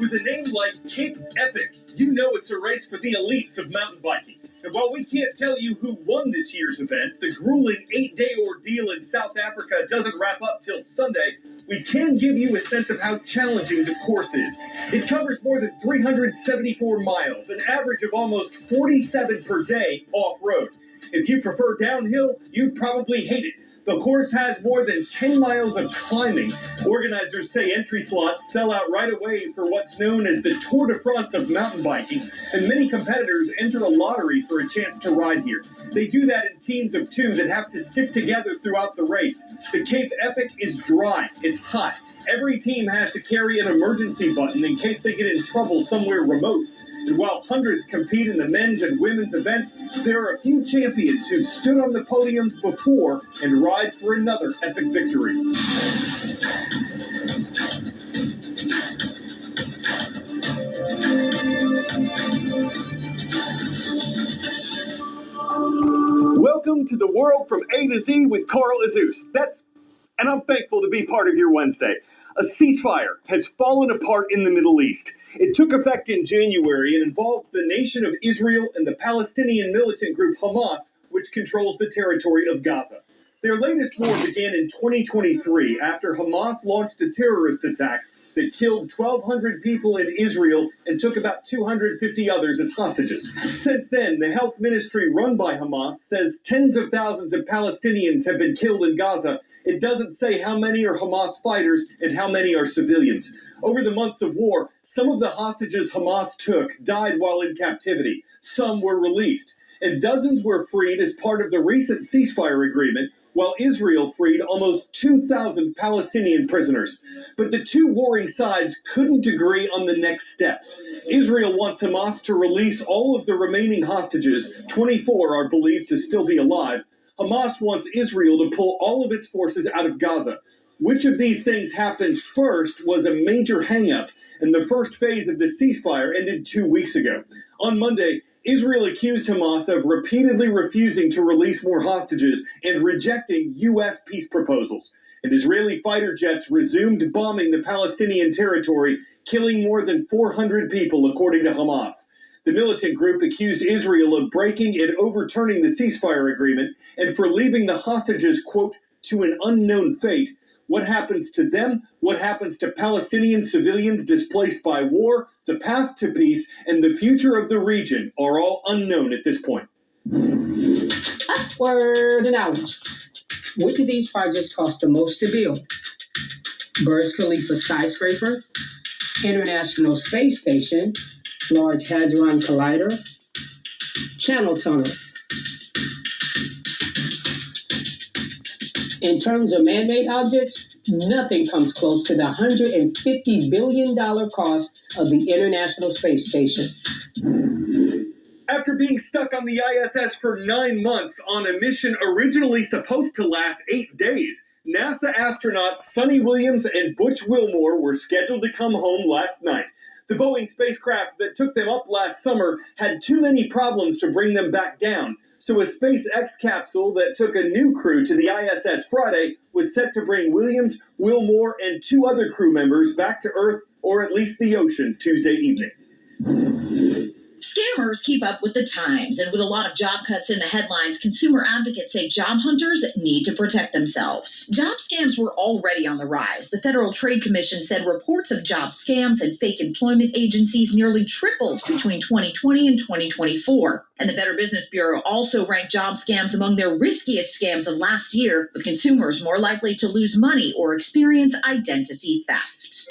With a name like Cape Epic, you know it's a race for the elites of mountain biking. And while we can't tell you who won this year's event, the grueling 8-day ordeal in South Africa doesn't wrap up till Sunday, we can give you a sense of how challenging the course is. It covers more than 374 miles, an average of almost 47 per day off-road. If you prefer downhill, you'd probably hate it. The course has more than 10 miles of climbing. Organizers say entry slots sell out right away for what's known as the Tour de France of mountain biking, and many competitors enter a lottery for a chance to ride here. They do that in teams of 2 that have to stick together throughout the race. The Cape Epic is dry. It's hot. Every team has to carry an emergency button in case they get in trouble somewhere remote. And while hundreds compete in the men's and women's events, there are a few champions who've stood on the podiums before and ride for another epic victory. Welcome to the world from A to Z with Carl Azuz. And I'm thankful to be part of your Wednesday. A ceasefire has fallen apart in the Middle East. It took effect in January and involved the nation of Israel and the Palestinian militant group Hamas, which controls the territory of Gaza. Their latest war began in 2023 after Hamas launched a terrorist attack that killed 1,200 people in Israel and took about 250 others as hostages. Since then, the health ministry run by Hamas says tens of thousands of Palestinians have been killed in Gaza. It doesn't say how many are Hamas fighters and how many are civilians. Over the months of war, some of the hostages Hamas took died while in captivity. Some were released, and dozens were freed as part of the recent ceasefire agreement, while Israel freed almost 2,000 Palestinian prisoners. But the two warring sides couldn't agree on the next steps. Israel wants Hamas to release all of the remaining hostages. 24 are believed to still be alive. Hamas wants Israel to pull all of its forces out of Gaza. Which of these things happens first was a major hang-up, and the first phase of the ceasefire ended 2 weeks ago. On Monday, Israel accused Hamas of repeatedly refusing to release more hostages and rejecting U.S. peace proposals. And Israeli fighter jets resumed bombing the Palestinian territory, killing more than 400 people, according to Hamas. The militant group accused Israel of breaking and overturning the ceasefire agreement and for leaving the hostages, quote, to an unknown fate. What happens to them, what happens to Palestinian civilians displaced by war, the path to peace, and the future of the region are all unknown at this point. Word and knowledge. Which of these projects cost the most to build? Burj Khalifa skyscraper, International Space Station, Large Hadron Collider, Channel Tunnel. In terms of man-made objects, nothing comes close to the $150 billion cost of the International Space Station. After being stuck on the ISS for 9 months on a mission originally supposed to last 8 days, NASA astronauts Sonny Williams and Butch Wilmore were scheduled to come home last night. The Boeing spacecraft that took them up last summer had too many problems to bring them back down. So a SpaceX capsule that took a new crew to the ISS Friday was set to bring Williams, Wilmore, and 2 other crew members back to Earth, or at least the ocean, Tuesday evening. Scammers keep up with the times, and with a lot of job cuts in the headlines, consumer advocates say job hunters need to protect themselves. Job scams were already on the rise. The Federal Trade Commission said reports of job scams and fake employment agencies nearly tripled between 2020 and 2024. And the Better Business Bureau also ranked job scams among their riskiest scams of last year, with consumers more likely to lose money or experience identity theft.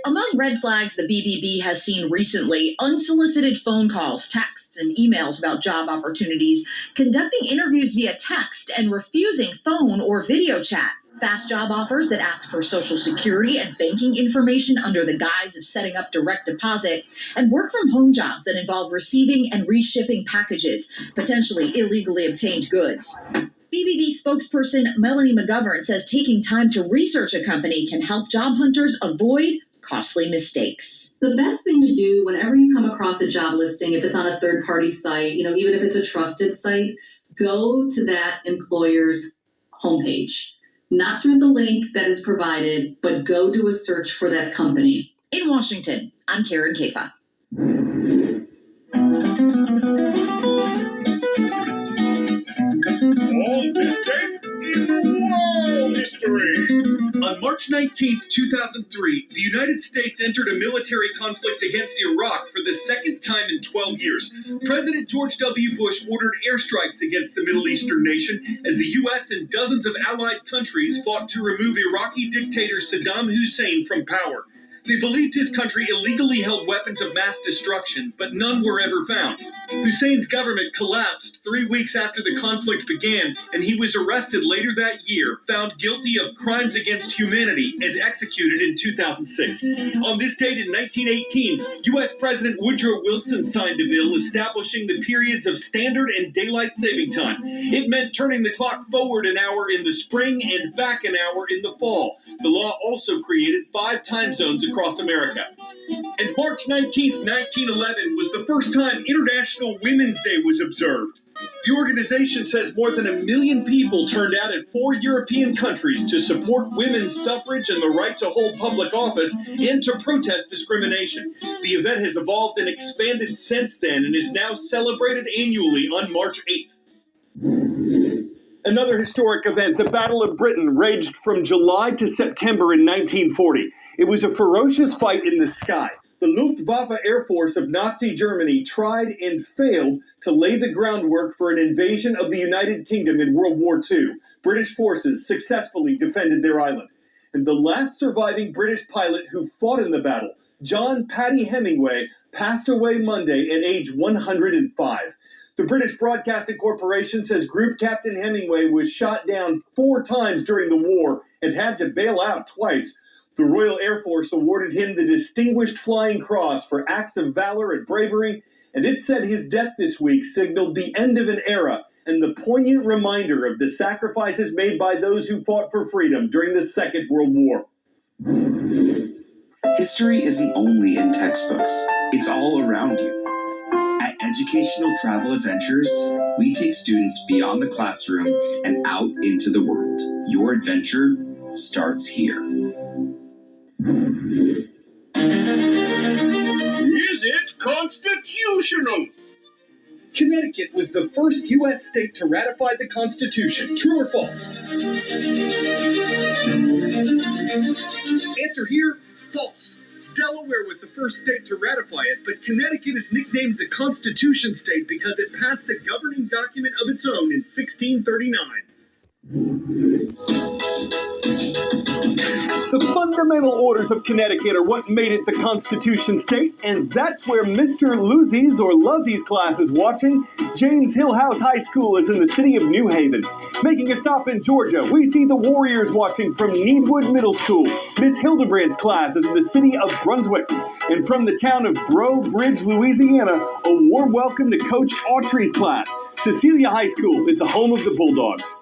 Among red flags the BBB has seen recently, unsolicited phone calls, texts, and emails about job opportunities, conducting interviews via text, and refusing phone or video chat. Fast job offers that ask for Social Security and banking information under the guise of setting up direct deposit, and work-from-home jobs that involve receiving and reshipping packages, potentially illegally obtained goods. BBB spokesperson Melanie McGovern says taking time to research a company can help job hunters avoid costly mistakes. The best thing to do whenever you come across a job listing, if it's on a third-party site, even if it's a trusted site, go to that employer's homepage. Not through the link that is provided, but go do a search for that company. In Washington, I'm Karen Kafa. On this date in world history. On March 19th, 2003, the United States entered a military conflict against Iraq for the second time in 12 years. President George W. Bush ordered airstrikes against the Middle Eastern nation as the U.S. and dozens of allied countries fought to remove Iraqi dictator Saddam Hussein from power. They believed his country illegally held weapons of mass destruction, but none were ever found. Hussein's government collapsed 3 weeks after the conflict began, and he was arrested later that year, found guilty of crimes against humanity, and executed in 2006. On this date in 1918, U.S. President Woodrow Wilson signed a bill establishing the periods of standard and daylight saving time. It meant turning the clock forward an hour in the spring and back an hour in the fall. The law also created 5 time zones across America. And March 19th, 1911 was the first time International Women's Day was observed. The organization says more than 1 million people turned out in 4 European countries to support women's suffrage and the right to hold public office and to protest discrimination. The event has evolved and expanded since then and is now celebrated annually on March 8th. Another historic event, the Battle of Britain, raged from July to September in 1940. It was a ferocious fight in the sky. The Luftwaffe Air Force of Nazi Germany tried and failed to lay the groundwork for an invasion of the United Kingdom in World War II. British forces successfully defended their island. And the last surviving British pilot who fought in the battle, John Paddy Hemingway, passed away Monday at age 105. The British Broadcasting Corporation says Group Captain Hemingway was shot down 4 times during the war and had to bail out twice. The Royal Air Force awarded him the Distinguished Flying Cross for acts of valor and bravery, and it said his death this week signaled the end of an era and the poignant reminder of the sacrifices made by those who fought for freedom during the Second World War. History isn't only in textbooks, it's all around you. At Educational Travel Adventures, we take students beyond the classroom and out into the world. Your adventure starts here. Is it constitutional? Connecticut was the first U.S. state to ratify the Constitution. True or false? Answer here, false. Delaware was the first state to ratify it, but Connecticut is nicknamed the Constitution State because it passed a governing document of its own in 1639. The fundamental orders of Connecticut are what made it the Constitution State, and that's where Mr. Luzzi's or Luzzy's class is watching. James Hillhouse High School is in the city of New Haven. Making a stop in Georgia, we see the Warriors watching from Needwood Middle School. Miss Hildebrand's class is in the city of Brunswick. And from the town of Breaux Bridge, Louisiana, a warm welcome to Coach Autry's class. Cecilia High School is the home of the Bulldogs.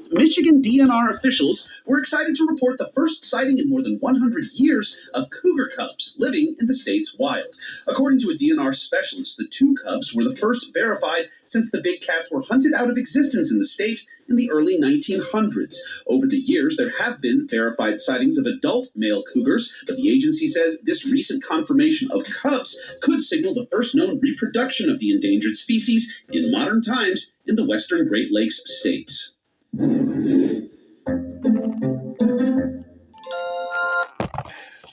Michigan DNR officials were excited to report the first sighting in more than 100 years of cougar cubs living in the state's wild. According to a DNR specialist, the 2 cubs were the first verified since the big cats were hunted out of existence in the state in the early 1900s. Over the years, there have been verified sightings of adult male cougars, but the agency says this recent confirmation of cubs could signal the first known reproduction of the endangered species in modern times in the western Great Lakes states.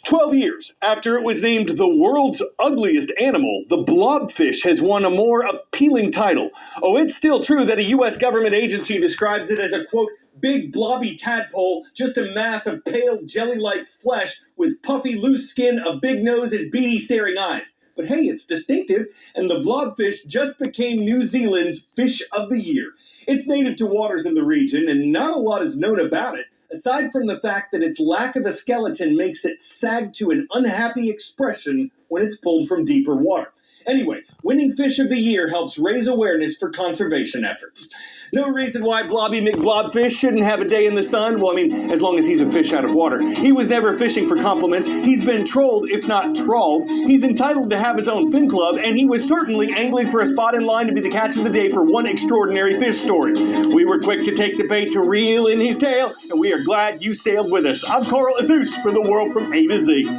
12 years after it was named the world's ugliest animal, the blobfish has won a more appealing title. Oh, it's still true that a U.S. government agency describes it as a, quote, big blobby tadpole, just a mass of pale jelly-like flesh with puffy loose skin, a big nose, and beady staring eyes. But hey, it's distinctive, and the blobfish just became New Zealand's Fish of the Year. It's native to waters in the region, and not a lot is known about it, aside from the fact that its lack of a skeleton makes it sag to an unhappy expression when it's pulled from deeper water. Anyway, winning Fish of the Year helps raise awareness for conservation efforts. No reason why Blobby McBlobfish shouldn't have a day in the sun. Well, I mean, as long as he's a fish out of water. He was never fishing for compliments. He's been trolled, if not trawled. He's entitled to have his own fin club, and he was certainly angling for a spot in line to be the catch of the day for one extraordinary fish story. We were quick to take the bait to reel in his tail, and we are glad you sailed with us. I'm Carl Azus for the World from A to Z.